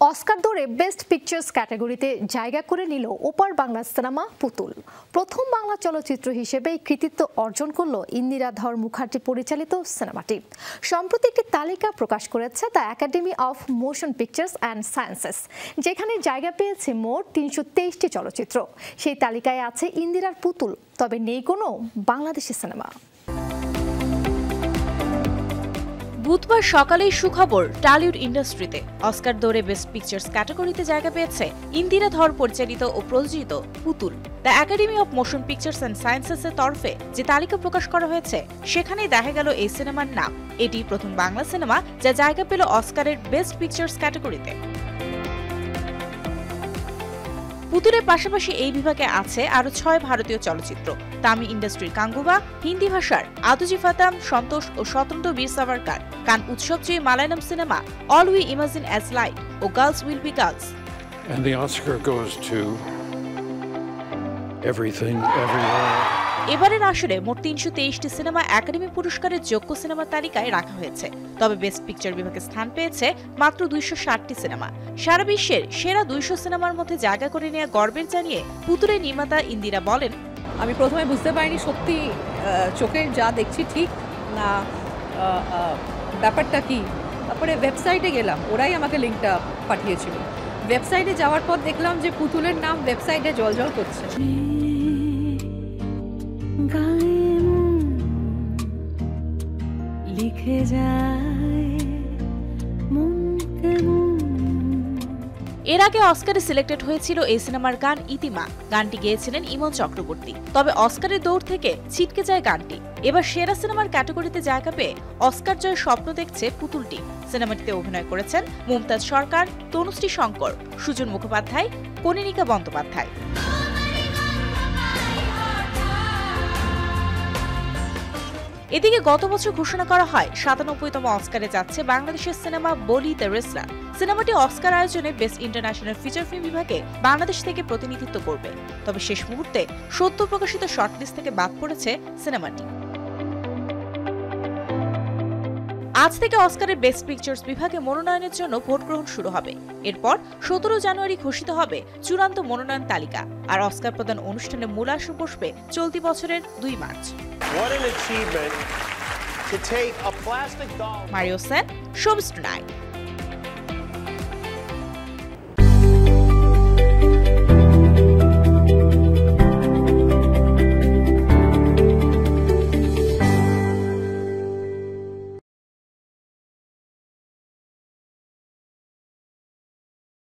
Oscar দৌড়ে best pictures ক্যাটাগরিতে জায়গা করে নিল ওপার বাংলা সিনেমা পুতুল। প্রথম বাংলা চলচ্চিত্র হিসেবে কৃতিত্ব অর্জন করল ইন্দিরা ধর মুখার্জি পরিচালিত সিনেমাটি। সম্প্রতি একটি তালিকা প্রকাশ করেছে the academy of motion pictures and sciences, যেখানে জায়গা পেয়েছে মোট ৩২৩টি চলচ্চিত্র। সেই তালিকায় আছে ইন্দিরার পুতুল, তবে নেই কোনো বাংলাদেশি সিনেমা। বুধবার সকালেই সুখবর, টলিউড ইন্ডাস্ট্রিতে অস্কার দৌড়ে বেস্ট পিকচার্স ক্যাটাগরিতে জায়গা পেয়েছে ইন্দিরা ধর পরিচালিত ও প্রযোজিত Putul. The academy of motion pictures and সায়েন্সেসের তরফে যে তালিকা প্রকাশ করা হয়েছে সেখানেই দেখা গেল এই সিনেমার নাম। এটি প্রথম বাংলা সিনেমা যা জায়গা পেল অস্কারের বেস্ট পিকচার্স ক্যাটাগরিতে। পুতুলের পাশাপাশি এই বিভাগে আছে আরো 6 ভারতীয় চলচ্চিত্র, তামিল ইন্ডাস্ট্রির গাঙ্গুবা, হিন্দি ভাষার আদুজি ফাতাম, সন্তোষ ও স্বতন্ত্র বীর সাভারকার, কান উৎসবজয়ী Malayalam cinema all we imagine as light ও girls will be girls. And the Oscar goes to Everything Everywhere. এবারের আসরে মোট ৩২৩টি সিনেমা একাডেমি পুরস্কারের যোগ্য সিনেমার তালিকায় রাখা হয়েছে, তবে বেস্ট পিকচার বিভাগে স্থান পেয়েছে মাত্র ২৬০টি সিনেমা। সারা বিশ্বের সেরা ২০০ সিনেমার মধ্যে জায়গা করে নেওয়া গর্বের জানিয়ে পুতুলের নির্মাতা ইন্দিরা বলেন, আমি প্রথমে বুঝতে পারিনি সত্যি চোখের যা দেখছি ঠিক না, ব্যাপারটা কি। তারপরে ওয়েবসাইটে গেলাম, ওরাই আমাকে লিঙ্কটা পাঠিয়েছিল। ওয়েবসাইটে যাওয়ার পর দেখলাম যে পুতুলের নাম ওয়েবসাইটে জলজল করছে। লিখে যায় এর আগে অস্কারে সিলেক্টেড হয়েছিল এই সিনেমার গান ইতিমা। গানটি গেয়েছিলেন ইমন চক্রবর্তী, তবে অস্কারের দৌড় থেকে ছিটকে যায় গানটি। এবার সেরা সিনেমার ক্যাটাগরিতে জায়গা পেয়ে অস্কার জয়ের স্বপ্ন দেখছে পুতুলটি। সিনেমাটিতে অভিনয় করেছেন মুমতাজ সরকার, তনুশ্রী শঙ্কর, সুজন মুখোপাধ্যায়, কনিনিকা বন্দ্যোপাধ্যায়। এদিকে গত বছর ঘোষণা করা হয় ৯৭তম অস্কারে যাচ্ছে বাংলাদেশের সিনেমা বলি দ্য রেসলার। সিনেমাটি অস্কার আয়োজনে বেস্ট ইন্টারন্যাশনাল ফিচার ফিল্ম বিভাগে বাংলাদেশ থেকে প্রতিনিধিত্ব করবে, তবে শেষ মুহূর্তে সদ্য প্রকাশিত শর্টলিস্ট থেকে বাদ পড়েছে সিনেমাটি। আজ থেকে অস্কারের বেস্ট পিকচার্স বিভাগে মনোনয়নের জন্য ভোট গ্রহণ শুরু হবে। এরপর ১৭ জানুয়ারি ঘোষিত হবে চূড়ান্ত মনোনয়ন তালিকা, আর অস্কার প্রদান অনুষ্ঠানে মূল আসর বসবে চলতি বছরের ২ March. What an achievement to take a plastic doll. Mario Sen, showbiz tonight.